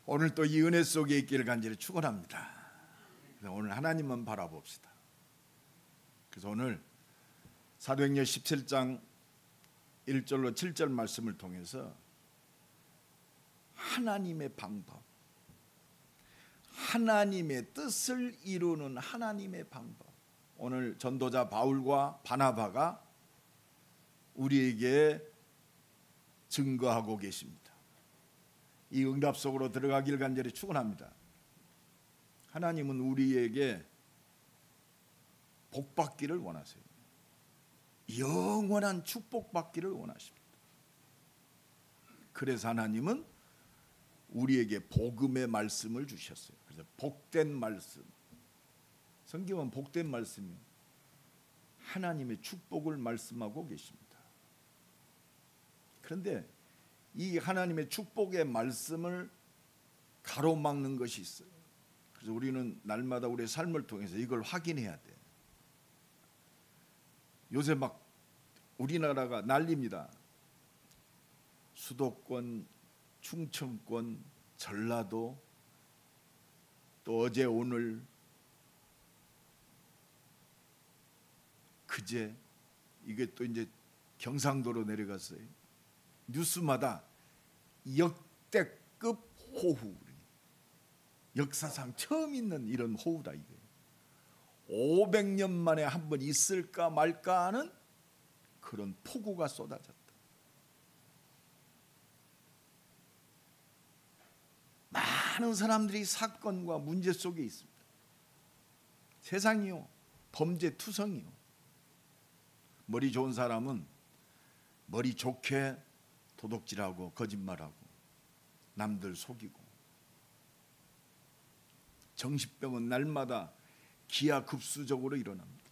오늘 또 이 은혜 속에 있기를 간절히 축원합니다. 그래서 오늘 하나님만 바라봅시다. 그래서 오늘 사도행전 17장 1절로 7절 말씀을 통해서 하나님의 방법, 하나님의 뜻을 이루는 하나님의 방법, 오늘 전도자 바울과 바나바가 우리에게 증거하고 계십니다. 이 응답 속으로 들어가길 간절히 축원합니다. 하나님은 우리에게 복받기를 원하세요. 영원한 축복받기를 원하십니다. 그래서 하나님은 우리에게 복음의 말씀을 주셨어요. 그래서 복된 말씀, 성경은 복된 말씀이요, 하나님의 축복을 말씀하고 계십니다. 그런데 이 하나님의 축복의 말씀을 가로막는 것이 있어요. 그래서 우리는 날마다 우리의 삶을 통해서 이걸 확인해야 돼. 요새 막 우리나라가 난립니다. 수도권, 충청권, 전라도, 또 어제 오늘 그제 이게 또 이제 경상도로 내려갔어요. 뉴스마다 역대급 호우, 역사상 처음 있는 이런 호우다 이게. 500년 만에 한 번 있을까 말까 하는 그런 폭우가 쏟아졌다. 많은 사람들이 사건과 문제 속에 있습니다. 세상이요, 범죄 투성이요. 머리 좋은 사람은 머리 좋게 도둑질하고 거짓말하고 남들 속이고, 정신병은 날마다 기하급수적으로 일어납니다.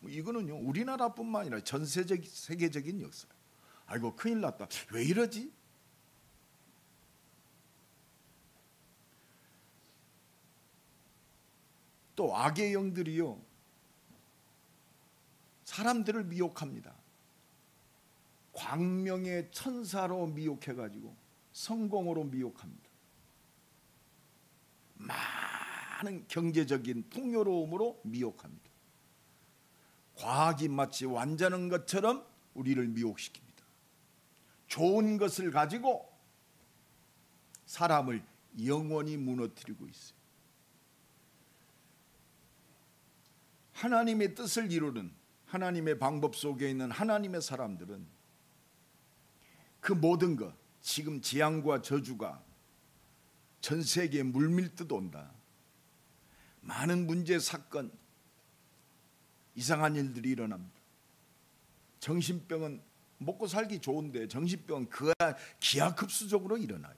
이거는요, 우리나라뿐만 아니라 전 세계적인 역사예요. 아이고 큰일 났다, 왜 이러지? 또 악의 영들이요, 사람들을 미혹합니다. 광명의 천사로 미혹해가지고 성공으로 미혹합니다. 많은 경제적인 풍요로움으로 미혹합니다. 과학이 마치 완전한 것처럼 우리를 미혹시킵니다. 좋은 것을 가지고 사람을 영원히 무너뜨리고 있어요. 하나님의 뜻을 이루는 하나님의 방법 속에 있는 하나님의 사람들은 그 모든 것, 지금 재앙과 저주가 전 세계에 물밀듯 온다. 많은 문제, 사건, 이상한 일들이 일어납니다. 정신병은 먹고 살기 좋은데 정신병은 기하급수적으로 일어나요.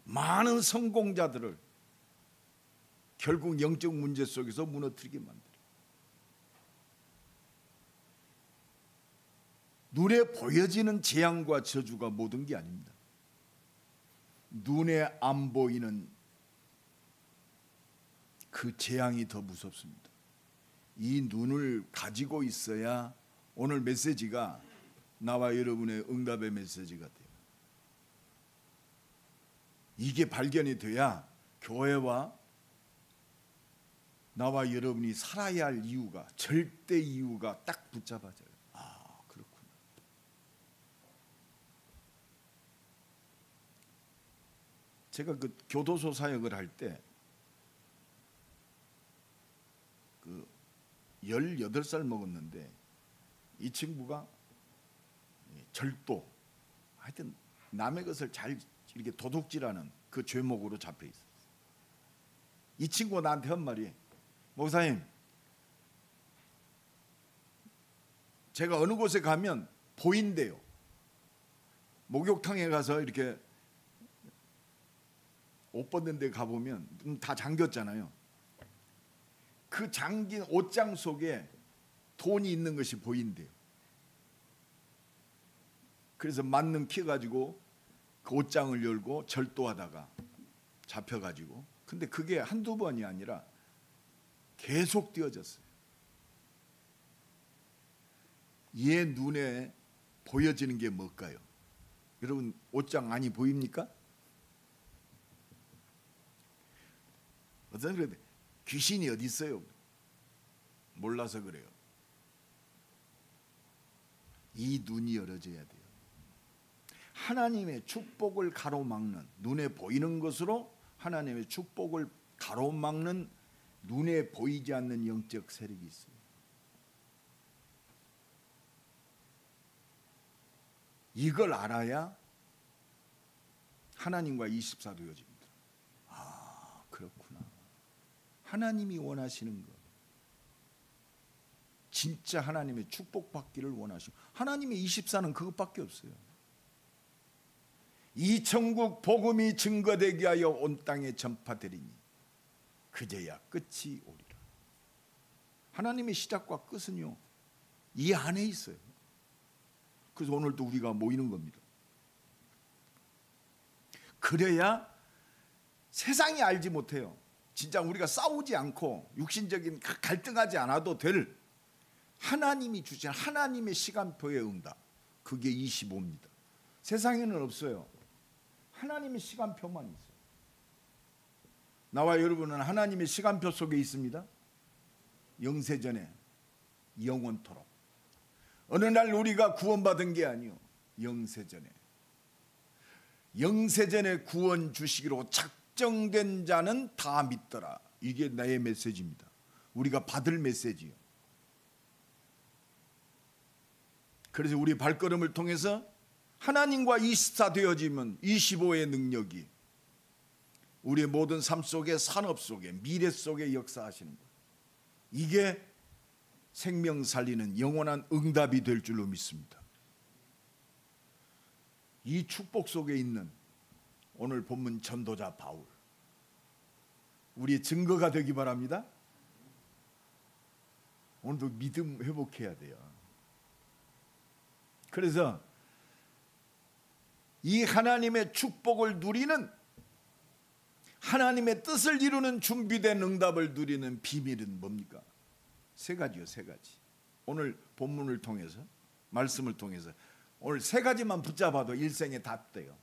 많은 성공자들을 결국 영적 문제 속에서 무너뜨리게 만들어요. 눈에 보여지는 재앙과 저주가 모든 게 아닙니다. 눈에 안 보이는 그 재앙이 더 무섭습니다. 이 눈을 가지고 있어야 오늘 메시지가 나와 여러분의 응답의 메시지가 돼요. 이게 발견이 돼야 교회와 나와 여러분이 살아야 할 이유가, 절대 이유가 딱 붙잡아져요. 아, 그렇구나. 제가 그 교도소 사역을 할 때 18살 먹었는데 이 친구가 절도, 하여튼 남의 것을 잘 이렇게 도둑질하는 그 죄목으로 잡혀 있었어요. 이 친구가 나한테 한 말이, 목사님, 제가 어느 곳에 가면 보인대요. 목욕탕에 가서 이렇게 옷 벗는 데 가보면 다 잠겼잖아요. 그 잠긴 옷장 속에 돈이 있는 것이 보인대요. 그래서 만능 켜가지고 그 옷장을 열고 절도하다가 잡혀가지고, 근데 그게 한두 번이 아니라 계속 띄어졌어요. 얘 눈에 보여지는 게 뭘까요? 여러분 옷장 안이 보입니까? 어떤 그래 귀신이 어디 있어요? 몰라서 그래요. 이 눈이 열어져야 돼요. 하나님의 축복을 가로막는, 눈에 보이는 것으로 하나님의 축복을 가로막는 눈에 보이지 않는 영적 세력이 있어요. 이걸 알아야 하나님과 24도여집니다. 아, 그렇구나. 하나님이 원하시는 것, 진짜 하나님의 축복받기를 원하시고, 하나님의 24는 그것밖에 없어요. 이 천국 복음이 증거되게 하여 온 땅에 전파되리니 그제야 끝이 오리라. 하나님의 시작과 끝은요, 이 안에 있어요. 그래서 오늘도 우리가 모이는 겁니다. 그래야 세상이 알지 못해요. 진짜 우리가 싸우지 않고 육신적인 갈등하지 않아도 될 하나님이 주신 하나님의 시간표의 응답, 그게 25입니다. 세상에는 없어요. 하나님의 시간표만 있어요. 나와 여러분은 하나님의 시간표 속에 있습니다. 영세전에 영원토록. 어느 날 우리가 구원받은 게 아니요, 영세전에 구원 주시기로 작정된 자는 다 믿더라. 이게 나의 메시지입니다. 우리가 받을 메시지요. 그래서 우리 발걸음을 통해서 하나님과 24 되어지면 25의 능력이 우리의 모든 삶 속에, 산업 속에, 미래 속에 역사하시는 거예요. 이게 생명 살리는 영원한 응답이 될 줄로 믿습니다. 이 축복 속에 있는 오늘 본문 전도자 바울, 우리의 증거가 되기 바랍니다. 오늘도 믿음 회복해야 돼요. 그래서 이 하나님의 축복을 누리는, 하나님의 뜻을 이루는 준비된 응답을 누리는 비밀은 뭡니까? 세 가지요, 세 가지. 오늘 본문을 통해서, 말씀을 통해서 오늘 세 가지만 붙잡아도 일생에 답 돼요.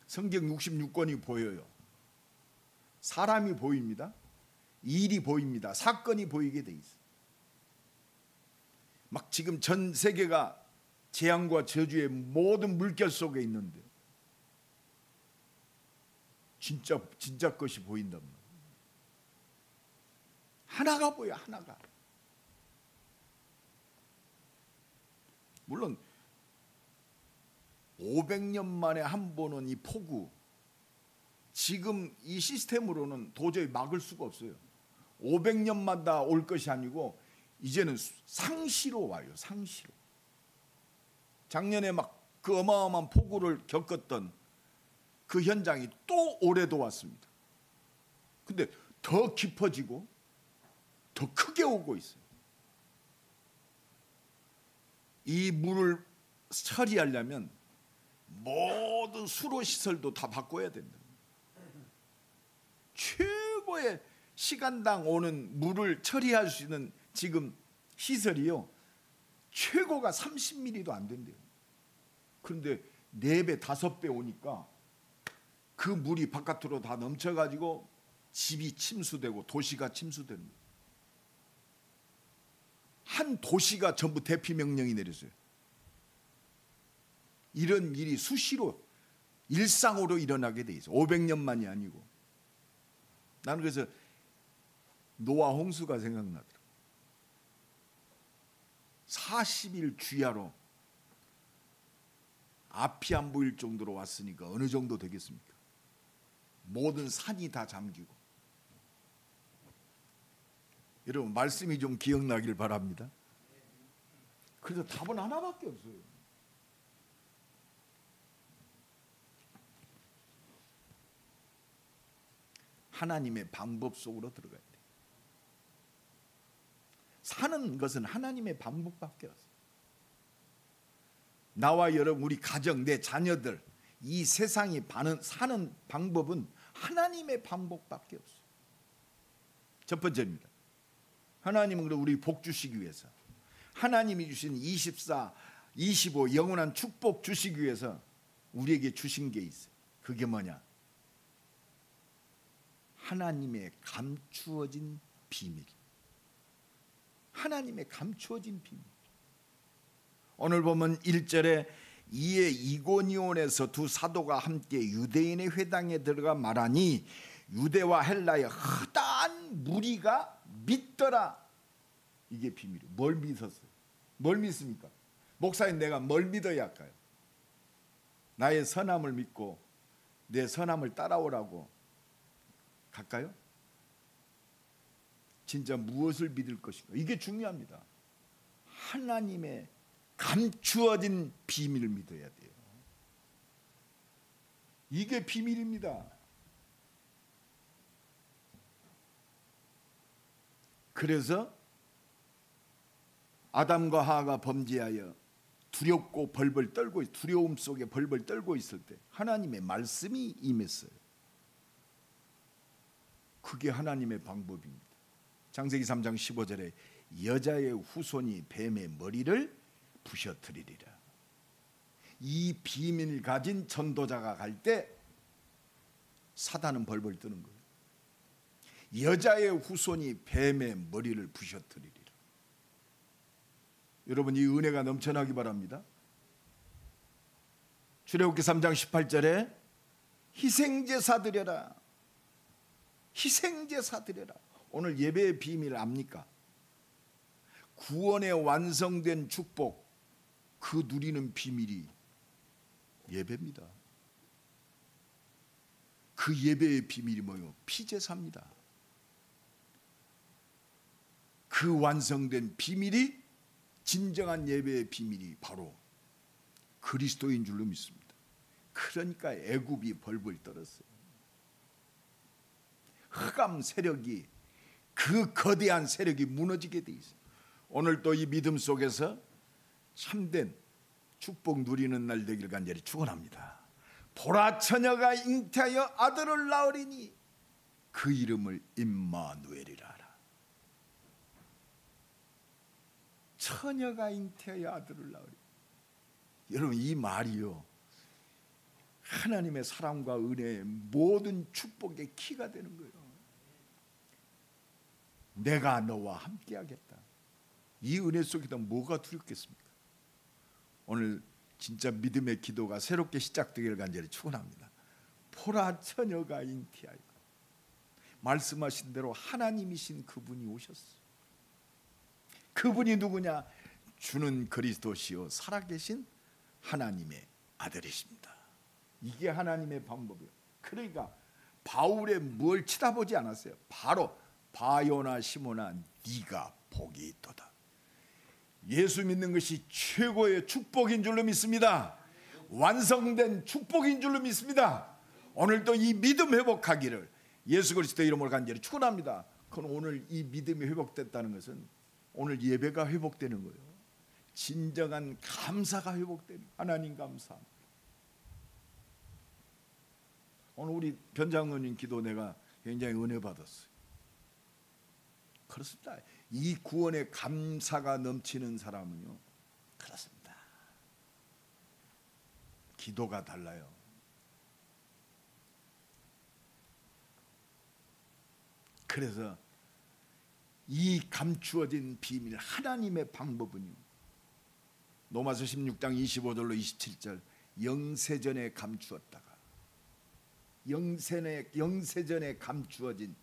성경 66권이 보여요. 사람이 보입니다. 일이 보입니다. 사건이 보이게 돼 있어요. 막 지금 전 세계가 재앙과 저주의 모든 물결 속에 있는데 진짜 것이 보인단 말이에요. 하나가 보여, 하나가. 물론 500년 만에 한 번은 이 폭우, 지금 이 시스템으로는 도저히 막을 수가 없어요. 500년마다 올 것이 아니고 이제는 상시로 와요. 상시로. 작년에 막 그 어마어마한 폭우를 겪었던 그 현장이 또 올해도 왔습니다. 근데 더 깊어지고 더 크게 오고 있어요. 이 물을 처리하려면 모든 수로 시설도 다 바꿔야 된다. 최고의 시간당 오는 물을 처리할 수 있는 지금 시설이요, 최고가 30mm도 안 된대요. 그런데 4배, 5배 오니까 그 물이 바깥으로 다 넘쳐가지고 집이 침수되고 도시가 침수되는 거예요. 한 도시가 전부 대피 명령이 내렸어요. 이런 일이 수시로 일상으로 일어나게 돼 있어요. 500년만이 아니고. 나는 그래서 노아 홍수가 생각나더라고요. 40일 주야로 앞이 안 보일 정도로 왔으니까 어느 정도 되겠습니까? 모든 산이 다 잠기고. 여러분, 말씀이 좀 기억나길 바랍니다. 그래서 답은 하나밖에 없어요. 하나님의 방법 속으로 들어가야 돼요. 사는 것은 하나님의 방법밖에 없어요. 나와 여러분, 우리 가정, 내 자녀들, 이 세상이 사는 방법은 하나님의 방법밖에 없어요. 첫 번째입니다. 하나님은 우리 복 주시기 위해서, 하나님이 주신 24, 25 영원한 축복 주시기 위해서 우리에게 주신 게 있어요. 그게 뭐냐? 하나님의 감추어진 비밀. 하나님의 감추어진 비밀. 오늘 보면 1절에 이에 이고니온에서 두 사도가 함께 유대인의 회당에 들어가 말하니 유대와 헬라의 허다한 무리가 믿더라. 이게 비밀이에요. 뭘 믿었어요? 뭘 믿습니까? 목사님, 내가 뭘 믿어야 할까요? 나의 선함을 믿고 내 선함을 따라오라고 갈까요? 진짜 무엇을 믿을 것인가? 이게 중요합니다. 하나님의 감추어진 비밀을 믿어야 돼요. 이게 비밀입니다. 그래서 아담과 하와가 범죄하여 두렵고 벌벌 떨고, 두려움 속에 벌벌 떨고 있을 때 하나님의 말씀이 임했어요. 그게 하나님의 방법입니다. 창세기 3장 15절에 여자의 후손이 뱀의 머리를 부셔뜨리리라. 이 비밀을 가진 전도자가 갈 때 사단은 벌벌 뜨는 거예요. 여자의 후손이 뱀의 머리를 부셔뜨리리라. 여러분, 이 은혜가 넘쳐나기 바랍니다. 출애굽기 3장 18절에 희생제사 드려라. 희생제사 드려라. 오늘 예배의 비밀 압니까? 구원의 완성된 축복, 그 누리는 비밀이 예배입니다. 그 예배의 비밀이 뭐예요? 피제사입니다. 그 완성된 비밀이, 진정한 예배의 비밀이 바로 그리스도인 줄로 믿습니다. 그러니까 애굽이 벌벌 떨었어요. 흑암 세력이, 그 거대한 세력이 무너지게 돼 있어요. 오늘 또 이 믿음 속에서 참된 축복 누리는 날 되길 간절히 축원합니다. 보라, 처녀가 잉태하여 아들을 낳으리니 그 이름을 임마누엘이라 하라. 처녀가 잉태하여 아들을 낳으리니. 여러분, 이 말이요, 하나님의 사랑과 은혜의 모든 축복의 키가 되는 거예요. 내가 너와 함께하겠다. 이 은혜 속에다 뭐가 두렵겠습니까? 오늘 진짜 믿음의 기도가 새롭게 시작되기를 간절히 축원합니다. 보라, 처녀가 잉태하여. 말씀하신 대로 하나님이신 그분이 오셨어요. 그분이 누구냐? 주는 그리스도시요 살아계신 하나님의 아들이십니다. 이게 하나님의 방법이에요. 그러니까 바울의 뭘 쳐다보지 않았어요. 바로 바요나 시모나 네가 복이 있도다. 예수 믿는 것이 최고의 축복인 줄로 믿습니다. 완성된 축복인 줄로 믿습니다. 오늘도 이 믿음 회복하기를 예수 그리스도의 이름으로 간절히 축원합니다. 그럼 오늘 이 믿음이 회복됐다는 것은 오늘 예배가 회복되는 거예요. 진정한 감사가 회복되는, 하나님 감사합니다. 오늘 우리 변장로님 기도 내가 굉장히 은혜 받았어요. 그렇습니다. 이 구원의 감사가 넘치는 사람은요, 그렇습니다. 기도가 달라요. 그래서 이 감추어진 비밀, 하나님의 방법은요, 로마서 16장 25절로 27절, 영세전에 감추었다가 영세전에 감추어진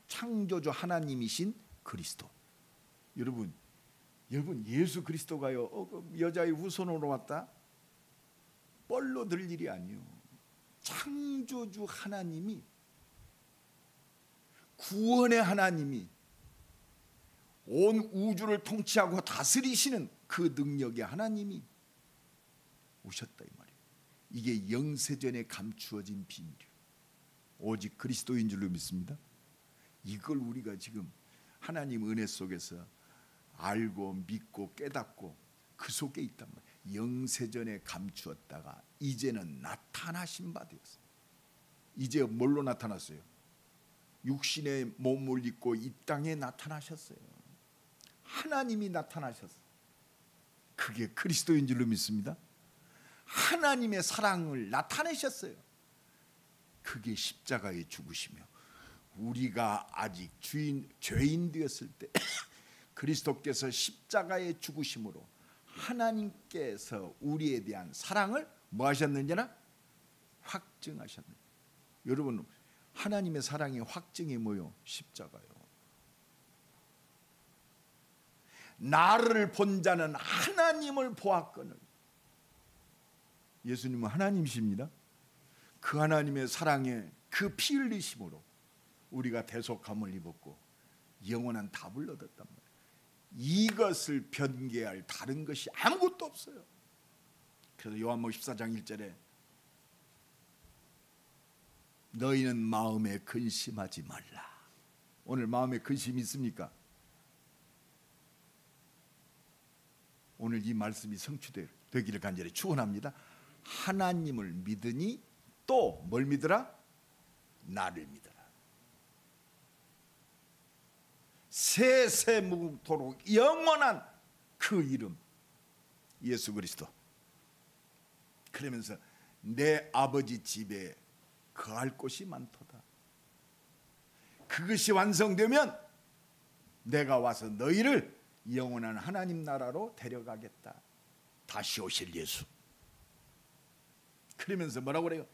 창조주 하나님이신 그리스도. 여러분 예수 그리스도가요, 여자의 후손으로 왔다? 뻘로 들 일이 아니에요. 창조주 하나님이, 구원의 하나님이 온 우주를 통치하고 다스리시는 그 능력의 하나님이 오셨다 이 말이에요. 이게 영세전에 감추어진 비밀이에요. 오직 그리스도인 줄로 믿습니다. 이걸 우리가 지금 하나님 은혜 속에서 알고 믿고 깨닫고 그 속에 있단 말이에요. 영세전에 감추었다가 이제는 나타나신 바 되었어요. 이제 뭘로 나타났어요? 육신의 몸을 입고 이 땅에 나타나셨어요. 하나님이 나타나셨어요. 그게 그리스도인 줄로 믿습니다. 하나님의 사랑을 나타내셨어요. 그게 십자가의 죽으시며 우리가 아직 죄인 되었을 때 그리스도께서 십자가에 죽으심으로 하나님께서 우리에 대한 사랑을 뭐 하셨느냐나 확증하셨느냐. 여러분, 하나님의 사랑의 확증이 뭐요? 십자가요. 나를 본 자는 하나님을 보았거늘. 예수님은 하나님이십니다. 그 하나님의 사랑에 그 피 흘리심으로 우리가 대속함을 입었고 영원한 답을 얻었단 말이에요. 이것을 변개할 다른 것이 아무것도 없어요. 그래서 요한복음 14장 1절에 너희는 마음에 근심하지 말라. 오늘 마음에 근심이 있습니까? 오늘 이 말씀이 성취되기를 간절히 축원합니다. 하나님을 믿으니 또 뭘 믿으라? 나를 믿어라. 세세무궁토록 영원한 그 이름 예수 그리스도. 그러면서 내 아버지 집에 거할 곳이 많도다. 그것이 완성되면 내가 와서 너희를 영원한 하나님 나라로 데려가겠다. 다시 오실 예수. 그러면서 뭐라고 그래요?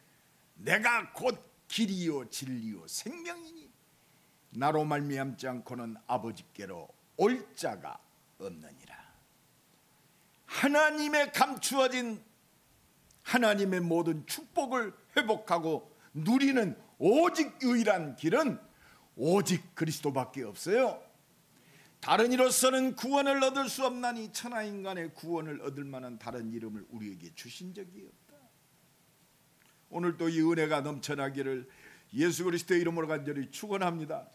내가 곧 길이요 진리요 생명이니 나로 말미암지 않고는 아버지께로 올 자가 없느니라. 하나님의 감추어진 하나님의 모든 축복을 회복하고 누리는 오직 유일한 길은 오직 그리스도밖에 없어요. 다른 이로서는 구원을 얻을 수 없나니 천하인간의 구원을 얻을 만한 다른 이름을 우리에게 주신 적이 없다. 오늘도 이 은혜가 넘쳐나기를 예수 그리스도의 이름으로 간절히 축원합니다.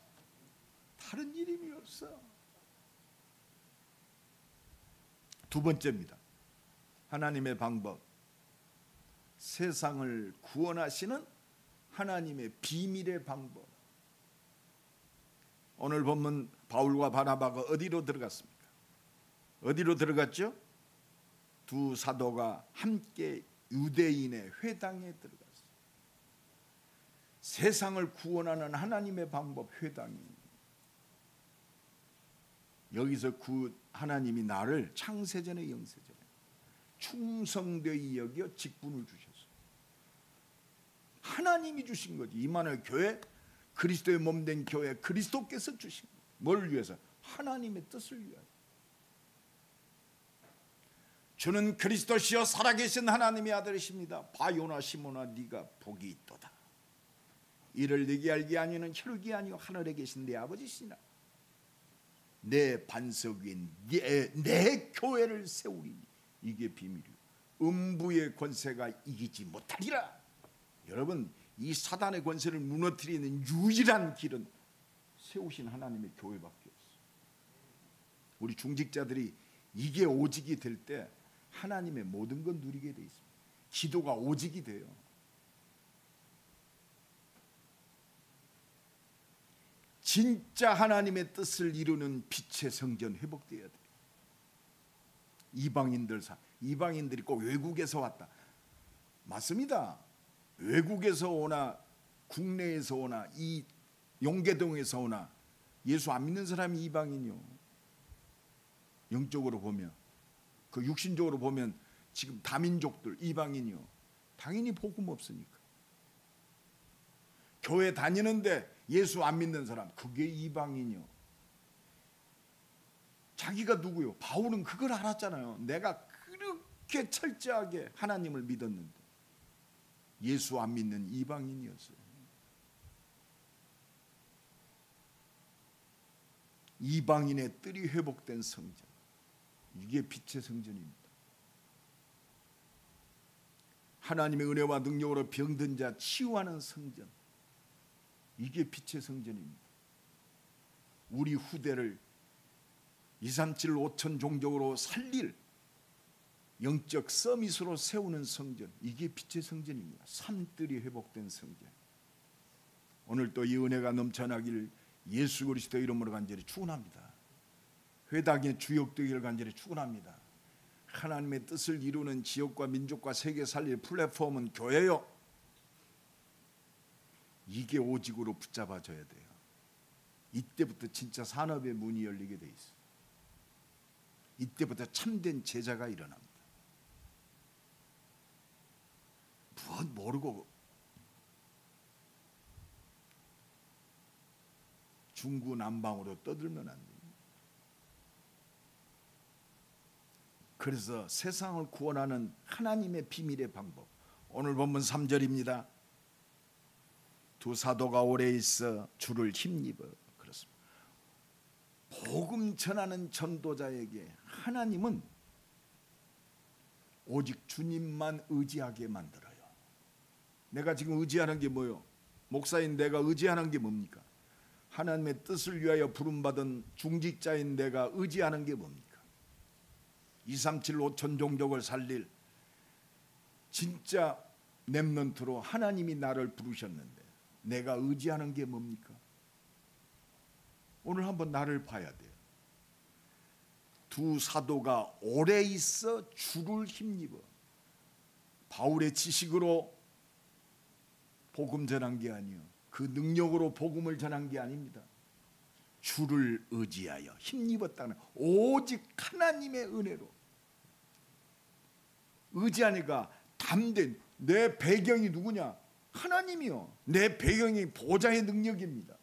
다른 이름이 없어. 두 번째입니다. 하나님의 방법. 세상을 구원하시는 하나님의 비밀의 방법. 오늘 본문 바울과 바나바가 어디로 들어갔습니까? 어디로 들어갔죠? 두 사도가 함께 유대인의 회당에 들어갔어요. 세상을 구원하는 하나님의 방법 회당이. 여기서 그 하나님이 나를 창세전에 영세전에 충성되이 여겨 직분을 주셨어요. 하나님이 주신 거지. 이만의 교회, 그리스도의 몸된 교회, 그리스도께서 주신 거예요. 뭘 위해서? 하나님의 뜻을 위하여. 주는 그리스도시요 살아계신 하나님의 아들이십니다. 바요나 시모나 네가 복이 있도다. 이를 네게 알게 아니는 혈육이 아니요 하늘에 계신 내 아버지시나 내 반석 위에 내 교회를 세우리니 이게 비밀이요 음부의 권세가 이기지 못하리라. 여러분, 이 사단의 권세를 무너뜨리는 유일한 길은 세우신 하나님의 교회밖에 없어요. 우리 중직자들이 이게 오직이 될 때 하나님의 모든 건 누리게 돼 있습니다. 기도가 오직이 돼요. 진짜 하나님의 뜻을 이루는 빛의 성전 회복되어야 돼요. 이방인들이 꼭 외국에서 왔다. 맞습니다. 외국에서 오나 국내에서 오나 이 용계동에서 오나 예수 안 믿는 사람이 이방인이요. 영적으로 보면 그 육신적으로 보면 지금 다민족들 이방인이요. 당연히 복음 없으니까. 교회 다니는데 예수 안 믿는 사람 그게 이방인이요. 자기가 누구요? 바울은 그걸 알았잖아요. 내가 그렇게 철저하게 하나님을 믿었는데 예수 안 믿는 이방인이었어요. 이방인의 뜰이 회복된 성전, 이게 빛의 성전입니다. 하나님의 은혜와 능력으로 병든 자 치유하는 성전, 이게 빛의 성전입니다. 우리 후대를 237, 5천 종족으로 살릴 영적 서밋으로 세우는 성전, 이게 빛의 성전입니다. 산뜰이 회복된 성전. 오늘 또 이 은혜가 넘쳐나길 예수 그리스도 이름으로 간절히 축원합니다. 회당의 주역되기를 간절히 축원합니다. 하나님의 뜻을 이루는 지역과 민족과 세계 살릴 플랫폼은 교회요. 이게 오직으로 붙잡아져야 돼요. 이때부터 진짜 산업의 문이 열리게 돼 있어. 이때부터 참된 제자가 일어납니다. 무엇 모르고 중구난방으로 떠들면 안 됩니다. 그래서 세상을 구원하는 하나님의 비밀의 방법, 오늘 본문 3절입니다. 두 사도가 오래 있어 주를 힘입어. 그렇습니다. 복음 전하는 전도자에게 하나님은 오직 주님만 의지하게 만들어요. 내가 지금 의지하는 게 뭐요? 목사인 내가 의지하는 게 뭡니까? 하나님의 뜻을 위하여 부름받은 중직자인 내가 의지하는 게 뭡니까? 237 5천 종족을 살릴 진짜 렘넌트로 하나님이 나를 부르셨는데 내가 의지하는 게 뭡니까? 오늘 한번 나를 봐야 돼요. 두 사도가 오래 있어 주를 힘입어. 바울의 지식으로 복음 전한 게 아니요, 그 능력으로 복음을 전한 게 아닙니다. 주를 의지하여 힘입었다는 오직 하나님의 은혜로 의지하니까 담대히. 내 배경이 누구냐? 하나님이요. 내 배경이 보좌의 능력입니다.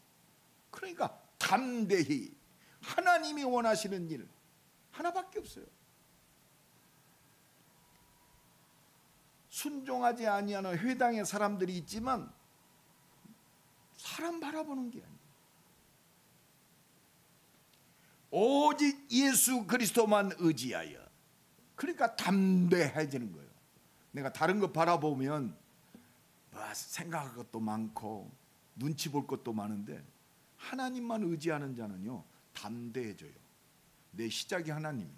그러니까 담대히 하나님이 원하시는 일 하나밖에 없어요. 순종하지 아니하는 회당의 사람들이 있지만 사람 바라보는 게 아니에요. 오직 예수 그리스도만 의지하여. 그러니까 담대해지는 거예요. 내가 다른 거 바라보면 생각할 것도 많고 눈치 볼 것도 많은데 하나님만 의지하는 자는요 담대해져요. 내 시작이 하나님이요,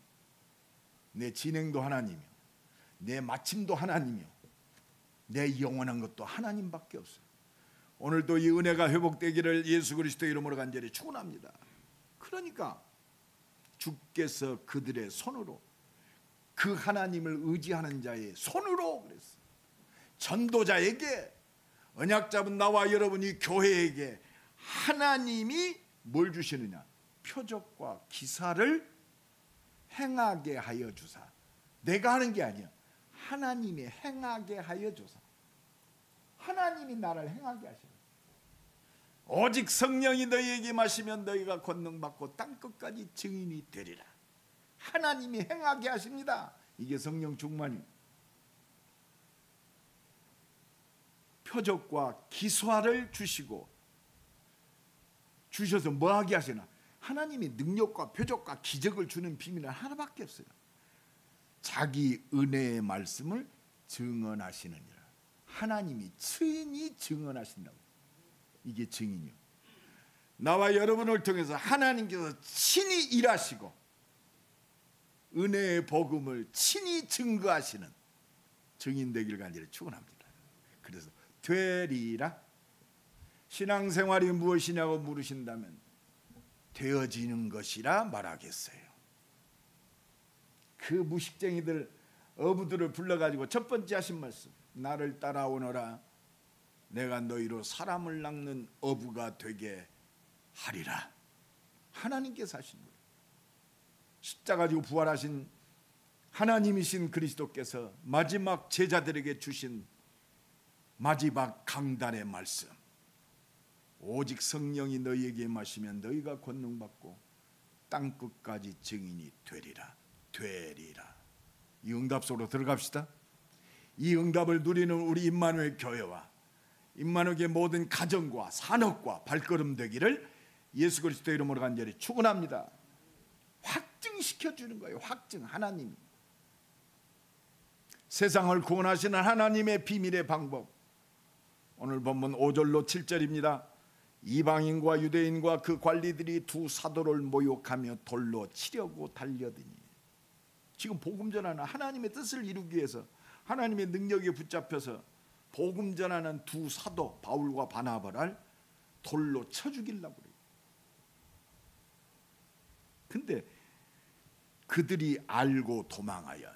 내 진행도 하나님이요, 내 마침도 하나님이요, 내 영원한 것도 하나님밖에 없어요. 오늘도 이 은혜가 회복되기를 예수 그리스도 이름으로 간절히 축원합니다. 그러니까 주께서 그들의 손으로, 그 하나님을 의지하는 자의 손으로 그랬어요. 전도자에게, 언약 잡은 나와 여러분이 교회에게 하나님이 뭘 주시느냐? 표적과 기사를 행하게 하여 주사. 내가 하는 게 아니야. 하나님이 행하게 하여 주사. 하나님이 나를 행하게 하시는. 오직 성령이 너희에게 마시면 너희가 권능받고 땅끝까지 증인이 되리라. 하나님이 행하게 하십니다. 이게 성령 충만이에요. 표적과 기사를 주셔서 뭐 하게 하시나? 하나님이 능력과 표적과 기적을 주는 비밀은 하나밖에 없어요. 자기 은혜의 말씀을 증언하시느니라. 하나님이 친히 증언하신다고. 이게 증인이요. 나와 여러분을 통해서 하나님께서 친히 일하시고 은혜의 복음을 친히 증거하시는 증인 되길 간절히 축원합니다. 그래서 되리라. 신앙생활이 무엇이냐고 물으신다면 되어지는 것이라 말하겠어요. 그 무식쟁이들, 어부들을 불러가지고 첫 번째 하신 말씀, 나를 따라오너라. 내가 너희로 사람을 낚는 어부가 되게 하리라. 하나님께서 하신 거예요. 십자가 지고 부활하신 하나님이신 그리스도께서 마지막 제자들에게 주신 마지막 강단의 말씀, 오직 성령이 너희에게 마시면 너희가 권능받고 땅끝까지 증인이 되리라. 되리라. 이 응답 속으로 들어갑시다. 이 응답을 누리는 우리 임마누엘 교회와 임마누엘의 모든 가정과 산업과 발걸음 되기를 예수 그리스도 이름으로 간절히 축원합니다. 확증시켜 주는 거예요. 확증. 하나님이 세상을 구원하시는 하나님의 비밀의 방법. 오늘 본문 5절로 7절입니다. 이방인과 유대인과 그 관리들이 두 사도를 모욕하며 돌로 치려고 달려드니. 지금 복음 전하는 하나님의 뜻을 이루기 위해서 하나님의 능력에 붙잡혀서 복음 전하는 두 사도 바울과 바나바를 돌로 쳐 죽이려고 그래요. 근데 그들이 알고 도망하여.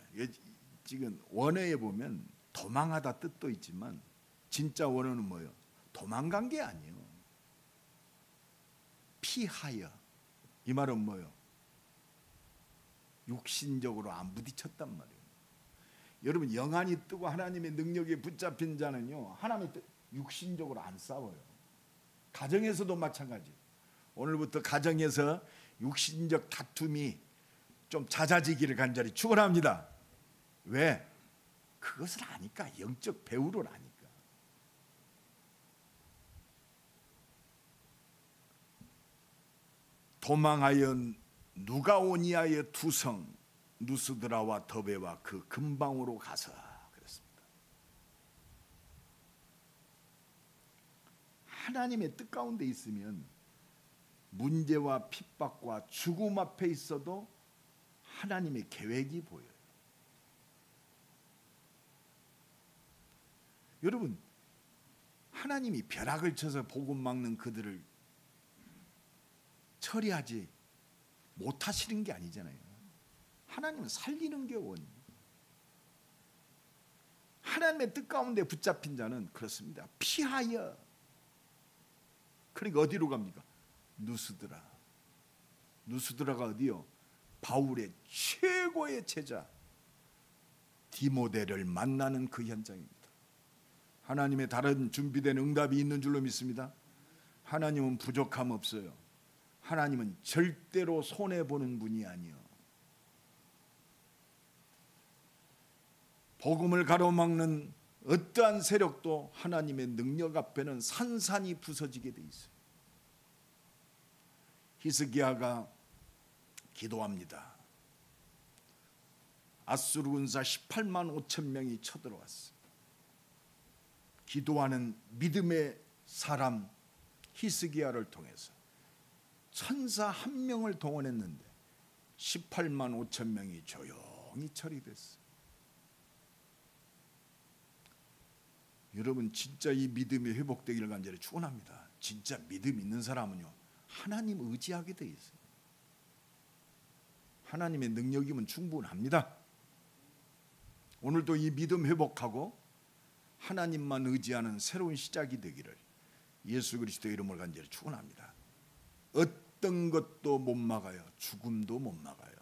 지금 원어에 보면 도망하다 뜻도 있지만 진짜 원어는 뭐예요? 도망간 게 아니에요. 피하여. 이 말은 뭐예요? 육신적으로 안 부딪혔단 말이에요. 여러분, 영안이 뜨고 하나님의 능력에 붙잡힌 자는요, 하나님의 육신적으로 안 싸워요. 가정에서도 마찬가지. 오늘부터 가정에서 육신적 다툼이 좀 잦아지기를 간절히 축원합니다. 왜? 그것을 아니까. 영적 배우를 아니까. 도망하여 누가오니아의 두 성 누스드라와 더베와 그 근방으로 가서 그랬습니다. 하나님의 뜻 가운데 있으면 문제와 핍박과 죽음 앞에 있어도 하나님의 계획이 보여요. 여러분, 하나님이 벼락을 쳐서 복음 막는 그들을 처리하지 못하시는 게 아니잖아요. 하나님은 살리는 게 원이에요. 하나님의 뜻 가운데 붙잡힌 자는 그렇습니다. 피하여. 그러니까 어디로 갑니까? 누스드라. 누스드라가 어디요? 바울의 최고의 제자 디모데를 만나는 그 현장입니다. 하나님의 다른 준비된 응답이 있는 줄로 믿습니다. 하나님은 부족함 없어요. 하나님은 절대로 손해보는 분이 아니요. 복음을 가로막는 어떠한 세력도 하나님의 능력 앞에는 산산이 부서지게 돼 있어요. 히스기야가 기도합니다. 아수르 군사 18만 5천 명이 쳐들어왔어요. 기도하는 믿음의 사람 히스기야를 통해서 천사 한 명을 동원했는데 18만 5천 명이 조용히 처리됐어요. 여러분, 진짜 이 믿음이 회복되기를 간절히 축원합니다. 진짜 믿음 있는 사람은요, 하나님 의지하게 돼 있어요. 하나님의 능력이면 충분합니다. 오늘도 이 믿음 회복하고 하나님만 의지하는 새로운 시작이 되기를 예수 그리스도의 이름으로 간절히 축원합니다. 어떤 것도 못 막아요. 죽음도 못 막아요.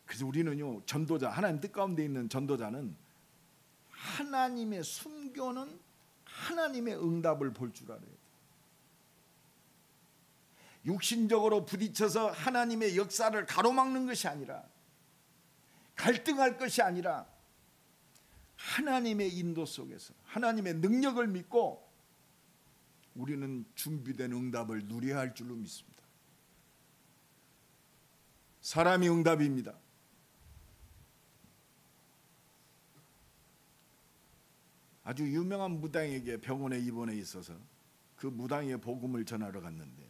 그래서 우리는요, 전도자, 하나님 뜻 가운데 있는 전도자는 하나님의 숨겨놓은 하나님의 응답을 볼 줄 알아야 돼요. 육신적으로 부딪혀서 하나님의 역사를 가로막는 것이 아니라, 갈등할 것이 아니라 하나님의 인도 속에서 하나님의 능력을 믿고 우리는 준비된 응답을 누려야 할 줄로 믿습니다. 사람이 응답입니다. 아주 유명한 무당에게 병원에 입원해 있어서 그 무당의 복음을 전하러 갔는데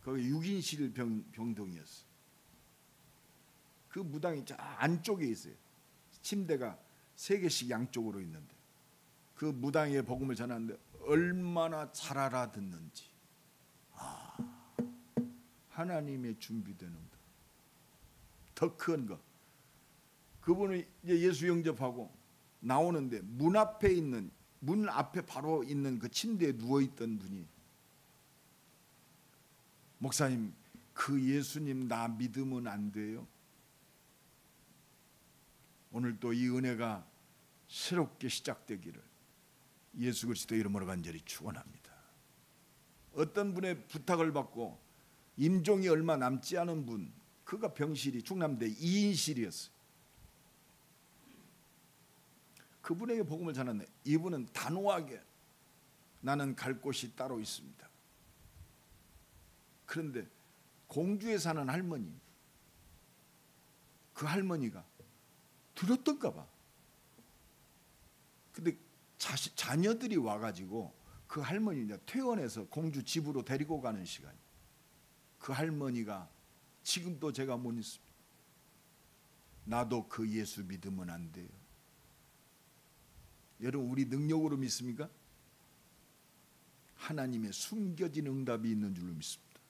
거기 6인실 병동이었어요. 그 무당이 저 안쪽에 있어요. 침대가 3개씩 양쪽으로 있는데 그 무당의 복음을 전하는데 얼마나 잘 알아듣는지. 하나님의 준비된 응답. 더 큰 거. 그분은 이제 예수 영접하고 나오는데 문 앞에 있는, 문 앞에 바로 있는 그 침대에 누워있던 분이, 목사님, 그 예수님 나 믿으면 안 돼요? 오늘 또 이 은혜가 새롭게 시작되기를 예수 그리스도 이름으로 간절히 축원합니다. 어떤 분의 부탁을 받고 임종이 얼마 남지 않은 분, 그가 병실이 충남대 2인실이었어요. 그분에게 복음을 전했는데 이분은 단호하게 나는 갈 곳이 따로 있습니다. 그런데 공주에 사는 할머니, 그 할머니가 들었던가 봐. 근데 자녀들이 와가지고 그 할머니 이제 퇴원해서 공주 집으로 데리고 가는 시간. 그 할머니가 지금도 제가 못 있습니다. 나도 그 예수 믿으면 안 돼요. 여러분, 우리 능력으로 믿습니까? 하나님의 숨겨진 응답이 있는 줄로 믿습니다.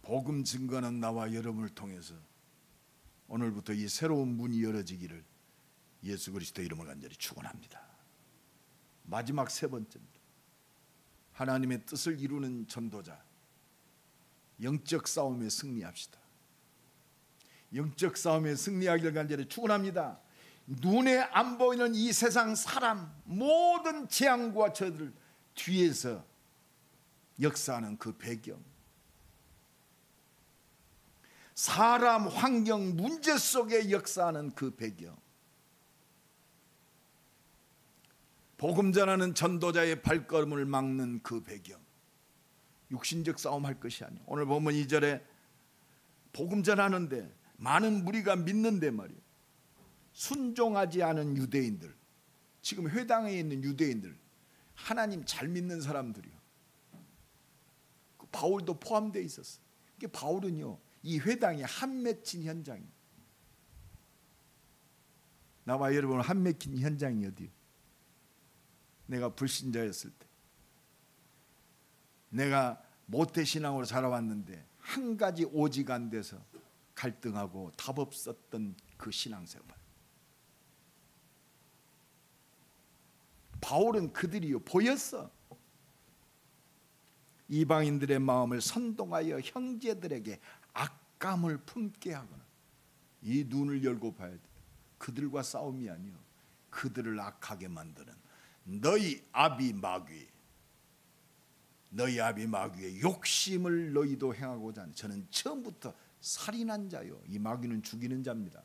복음 증거는 나와 여러분을 통해서 오늘부터 이 새로운 문이 열어지기를 예수 그리스도 이름으로 간절히 축원합니다. 마지막 세 번째입니다. 하나님의 뜻을 이루는 전도자. 영적 싸움에 승리합시다. 영적 싸움에 승리하기를 간절히 축원합니다. 눈에 안 보이는 이 세상 사람, 모든 재앙과 저들 뒤에서 역사하는 그 배경, 사람, 환경, 문제 속에 역사하는 그 배경, 복음 전하는 전도자의 발걸음을 막는 그 배경, 육신적 싸움할 것이 아니에요. 오늘 보면 2절에 복음 전하는데 많은 무리가 믿는데 말이에요. 순종하지 않은 유대인들, 지금 회당에 있는 유대인들, 하나님 잘 믿는 사람들이요. 그 바울도 포함되어 있었어요. 바울은요, 이 회당에 한 맺힌 현장이에요. 나와 여러분 한 맺힌 현장이 어디요? 내가 불신자였을 때, 내가 모태신앙으로 자라왔는데 한 가지 오직 안 돼서 갈등하고 답 없었던 그 신앙생활. 바울은 그들이요 보였어. 이방인들의 마음을 선동하여 형제들에게 악감을 품게 하거나, 이 눈을 열고 봐야 돼. 그들과 싸움이 아니요, 그들을 악하게 만드는 너희 아비 마귀, 너희 아비 마귀의 욕심을 너희도 행하고자 하는, 저는 처음부터 살인한 자요. 이 마귀는 죽이는 자입니다.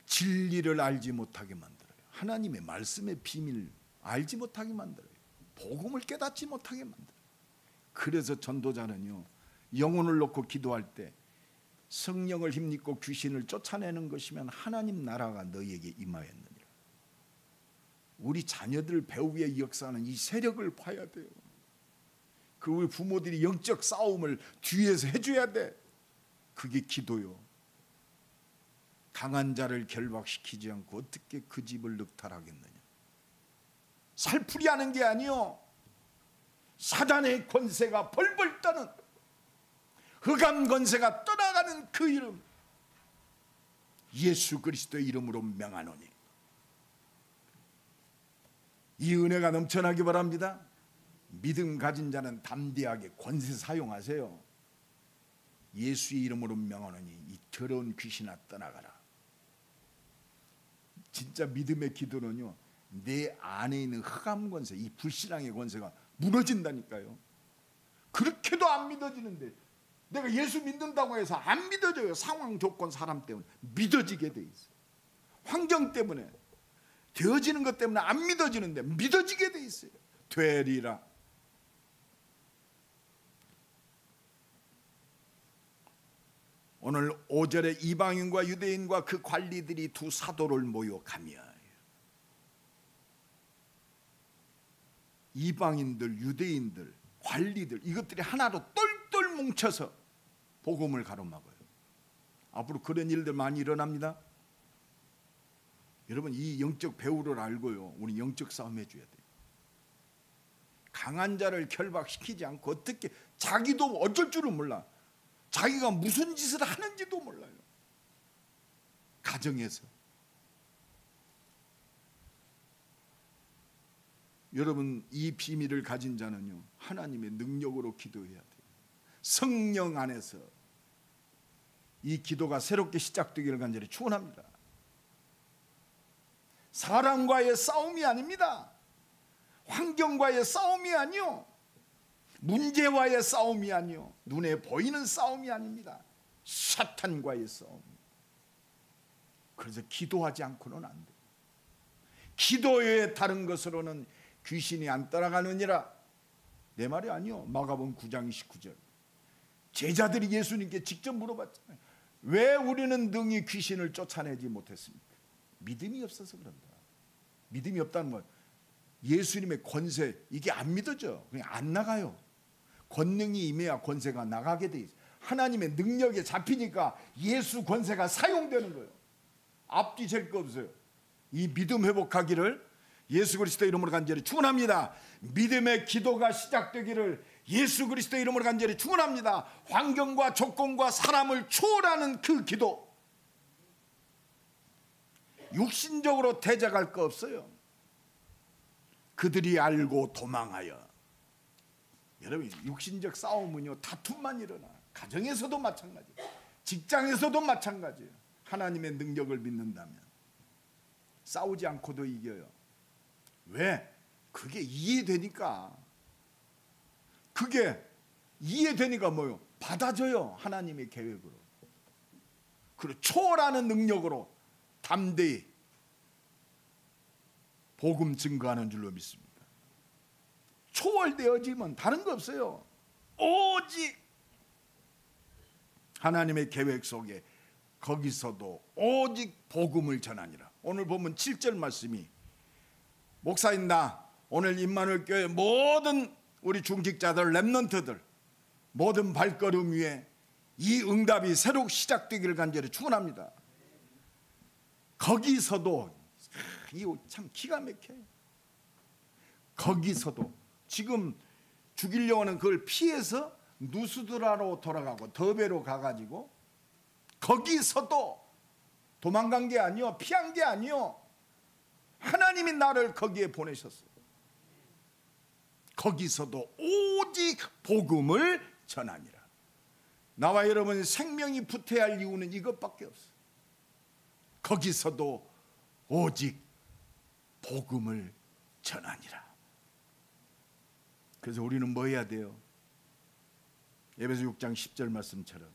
진리를 알지 못하게 만들어요. 하나님의 말씀의 비밀 알지 못하게 만들어요. 복음을 깨닫지 못하게 만들어요. 그래서 전도자는요, 영혼을 놓고 기도할 때 성령을 힘입고 귀신을 쫓아내는 것이면 하나님 나라가 너희에게 임하였느니라. 우리 자녀들 배후에 역사하는 이 세력을 봐야 돼요. 그 우리 부모들이 영적 싸움을 뒤에서 해줘야 돼. 그게 기도요. 강한 자를 결박시키지 않고 어떻게 그 집을 늑탈하겠느냐. 살풀이하는 게 아니요, 사단의 권세가 벌벌 떠는, 흑암 권세가 떠나가는 그 이름, 예수 그리스도의 이름으로 명하노니. 이 은혜가 넘쳐나기 바랍니다. 믿음 가진 자는 담대하게 권세 사용하세요. 예수의 이름으로 명하노니 이 더러운 귀신아 떠나가라. 진짜 믿음의 기도는요, 내 안에 있는 흑암 권세, 이 불신앙의 권세가 무너진다니까요. 그렇게도 안 믿어지는데, 내가 예수 믿는다고 해서 안 믿어져요. 상황, 조건, 사람 때문에 믿어지게 돼 있어요. 환경 때문에, 되어지는 것 때문에 안 믿어지는데 믿어지게 돼 있어요. 되리라. 오늘 5절에 이방인과 유대인과 그 관리들이 두 사도를 모욕하며, 이방인들, 유대인들, 관리들, 이것들이 하나로 똘똘 뭉쳐서 복음을 가로막아요. 앞으로 그런 일들 많이 일어납니다. 여러분, 이 영적 배후를 알고요, 우리 영적 싸움 해줘야 돼요. 강한 자를 결박시키지 않고, 어떻게, 자기도 어쩔 줄은 몰라. 자기가 무슨 짓을 하는지도 몰라요. 가정에서. 여러분, 이 비밀을 가진 자는요, 하나님의 능력으로 기도해야 돼요. 성령 안에서 이 기도가 새롭게 시작되기를 간절히 축원합니다. 사람과의 싸움이 아닙니다. 환경과의 싸움이 아니요, 문제와의 싸움이 아니요, 눈에 보이는 싸움이 아닙니다. 사탄과의 싸움. 그래서 기도하지 않고는 안 돼요. 기도에 다른 것으로는 귀신이 안 따라가느니라. 내 말이 아니요, 마가복음 9장 29절. 제자들이 예수님께 직접 물어봤잖아요. 왜 우리는 능히 귀신을 쫓아내지 못했습니까? 믿음이 없어서 그런다. 믿음이 없다는 건 예수님의 권세, 이게 안 믿어져. 그냥 안 나가요. 권능이 임해야 권세가 나가게 돼 있어요. 하나님의 능력에 잡히니까 예수 권세가 사용되는 거예요. 앞뒤 잴 거 없어요. 이 믿음 회복하기를 예수 그리스도 이름으로 간절히 축원합니다. 믿음의 기도가 시작되기를 예수 그리스도 이름으로 간절히 축원합니다. 환경과 조건과 사람을 초월하는 그 기도, 육신적으로 대적할 거 없어요. 그들이 알고 도망하여. 여러분, 육신적 싸움은요, 다툼만 일어나. 가정에서도 마찬가지예요. 직장에서도 마찬가지예요. 하나님의 능력을 믿는다면 싸우지 않고도 이겨요. 왜? 그게 이해되니까. 그게 이해되니까 뭐요? 받아줘요. 하나님의 계획으로. 그리고 초월하는 능력으로 담대히 복음 증거하는 줄로 믿습니다. 초월되어지면 다른 거 없어요. 오직 하나님의 계획 속에 거기서도 오직 복음을 전하니라. 오늘 보면 7절 말씀이, 목사인 나 오늘 임마누엘 교회 모든 우리 중직자들, 렘넌트들 모든 발걸음 위에 이 응답이 새로 시작되기를 간절히 축원합니다. 거기서도 이거 참 기가 막혀요. 거기서도 지금 죽이려고 하는 그걸 피해서 누스드라로 돌아가고 더베로 가가지고 거기서도 도망간 게 아니요, 피한 게 아니요, 하나님이 나를 거기에 보내셨어요. 거기서도 오직 복음을 전하니라. 나와 여러분 생명이 붙어야 할 이유는 이것밖에 없어요. 거기서도 오직 복음을 전하니라. 그래서 우리는 뭐 해야 돼요? 에베소 6장 10절 말씀처럼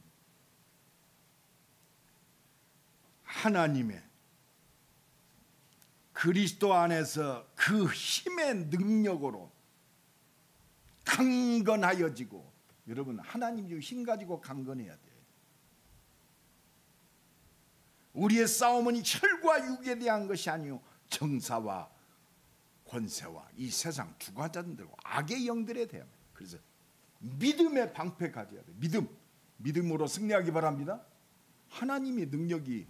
하나님의 그리스도 안에서 그 힘의 능력으로 강건하여지고, 여러분 하나님 힘 가지고 강건해야 돼요. 우리의 싸움은 혈과 육에 대한 것이 아니요 정사와 권세와 이 세상 주관자들과 악의 영들에 대합니다. 그래서 믿음의 방패 가져야 돼요. 믿음으로 승리하기 바랍니다. 하나님의 능력이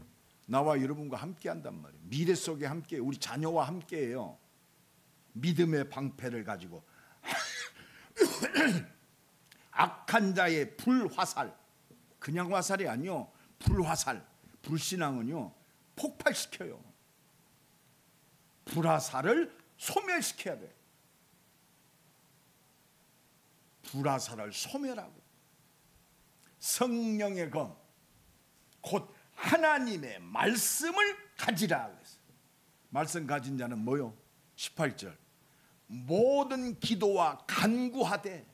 나와 여러분과 함께 한단 말이에요. 미래 속에 함께, 우리 자녀와 함께해요. 믿음의 방패를 가지고 악한 자의 불화살, 그냥 화살이 아니요, 불화살, 불신앙은요 폭발시켜요. 불화살을 소멸시켜야 돼. 불화살을 소멸하고 성령의 검, 곧 하나님의 말씀을 가지라 그랬어요. 말씀 가진 자는 뭐요? 18절 모든 기도와 간구하되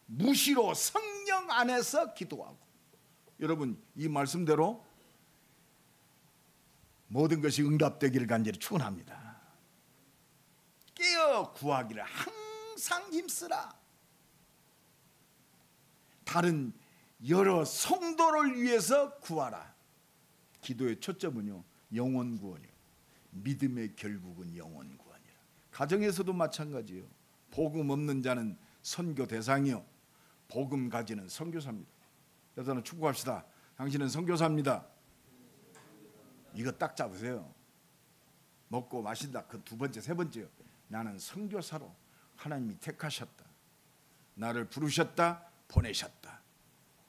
무시로 성령 안에서 기도하고. 여러분 이 말씀대로 모든 것이 응답되기를 간절히 축원합니다. 깨어 구하기를 항상 힘쓰라. 다른 여러 성도를 위해서 구하라. 기도의 초점은요 영혼 구원이요, 믿음의 결국은 영혼 구원이라. 가정에서도 마찬가지예요. 복음 없는 자는 선교 대상이요, 복음 가지는 선교사입니다. 여러분 축복합시다. 당신은 선교사입니다. 이거 딱 잡으세요. 먹고 마신다 그 두 번째, 세 번째요. 나는 선교사로 하나님이 택하셨다, 나를 부르셨다, 보내셨다.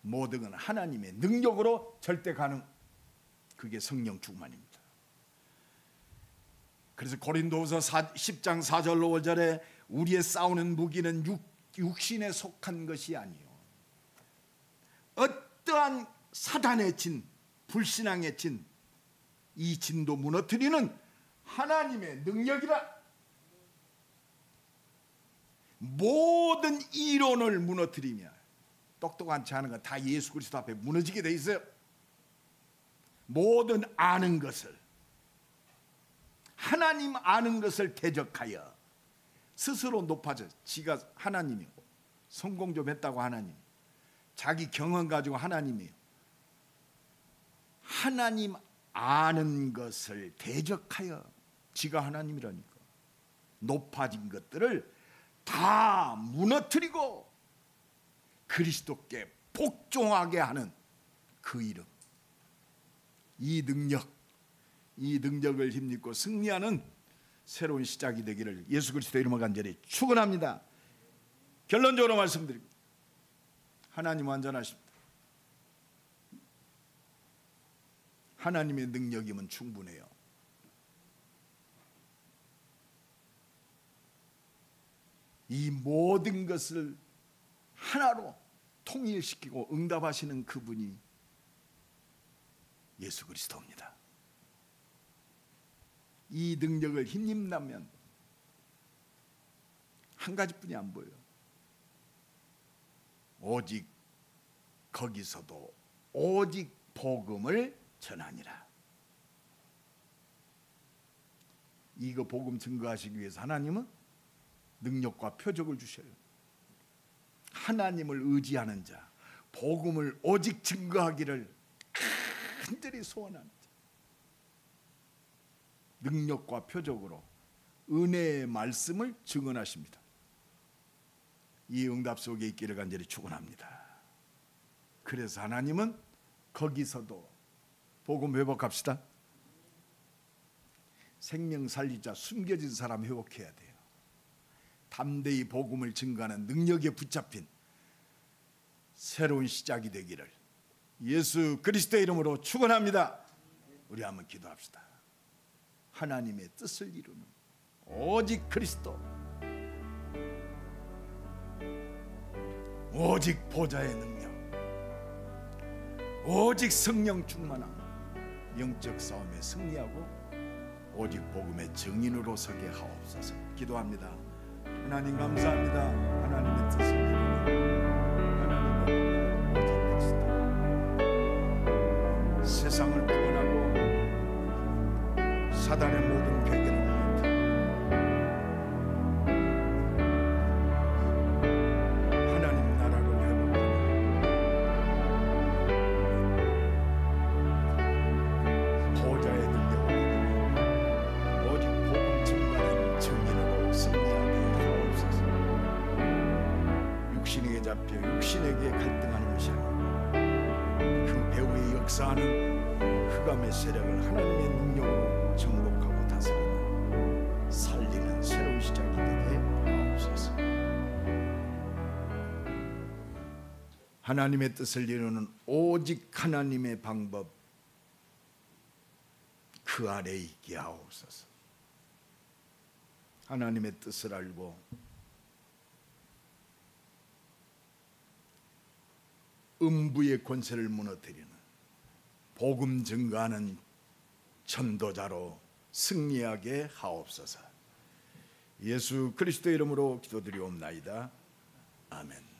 모든 건 하나님의 능력으로 절대 가능. 그게 성령 충만입니다. 그래서 고린도후서 10장 4절 5절에 우리의 싸우는 무기는 육신에 속한 것이 아니요 어떠한 사단의 진, 불신앙의 진, 이 진도 무너뜨리는 하나님의 능력이라. 모든 이론을 무너뜨리며, 똑똑한 체 하는 건 다 예수 그리스도 앞에 무너지게 돼 있어요. 모든 아는 것을, 하나님 아는 것을 대적하여 스스로 높아져. 지가 하나님이요, 성공 좀 했다고 하나님, 자기 경험 가지고 하나님이요, 하나님 아는 것을 대적하여 지가 하나님이라니까 높아진 것들을 다 무너뜨리고 그리스도께 복종하게 하는 그 이름, 이 능력을 힘입고 승리하는 새로운 시작이 되기를 예수 그리스도의 이름으로 간절히 축원합니다. 결론적으로 말씀드립니다. 하나님 완전하십니다. 하나님의 능력이면 충분해요. 이 모든 것을 하나로 통일시키고 응답하시는 그분이 예수 그리스도입니다. 이 능력을 힘입다면 한 가지뿐이 안 보여요. 오직 거기서도 오직 복음을 전하니라. 이거 복음 증거하시기 위해서 하나님은 능력과 표적을 주셔요. 하나님을 의지하는 자, 복음을 오직 증거하기를 간절히 소원하는 자, 능력과 표적으로 은혜의 말씀을 증언하십니다. 이 응답 속에 있기를 간절히 축원합니다. 그래서 하나님은 거기서도 복음 회복합시다. 생명 살리자 숨겨진 사람 회복해야 돼요. 담대히 복음을 증거하는 능력에 붙잡힌 새로운 시작이 되기를 예수 그리스도의 이름으로 축원합니다. 우리 한번 기도합시다. 하나님의 뜻을 이루는 오직 그리스도, 오직 보좌의 능력, 오직 성령 충만함, 영적 싸움에 승리하고 오직 복음의 증인으로 서게 하옵소서. 기도합니다. 하나님 감사합니다. 하나님의 뜻을 이루는 하나님의 오직 그리스도, 세상을 구원하고 사단의 모든 괴계를 무너뜨리고 하나님 나라를 회복하는 보좌의 능력을 이루는 오직 복음 증거하는 증인으로 승리하게 하옵소서. 육신에게 잡혀 육신에게 갈등하는 것이 아니고 그 배후에 역사하는 흑암의 세력을 하나님의 능력으로 정복하고 다스리는 살리는 새로운 시작이 되게 하옵소서. 하나님의 뜻을 이루는 오직 하나님의 방법, 그 아래에 있게 하옵소서. 하나님의 뜻을 알고 음부의 권세를 무너뜨리는 복음 증거하는 전도자로 승리하게 하옵소서. 예수 그리스도의 이름으로 기도드리옵나이다. 아멘.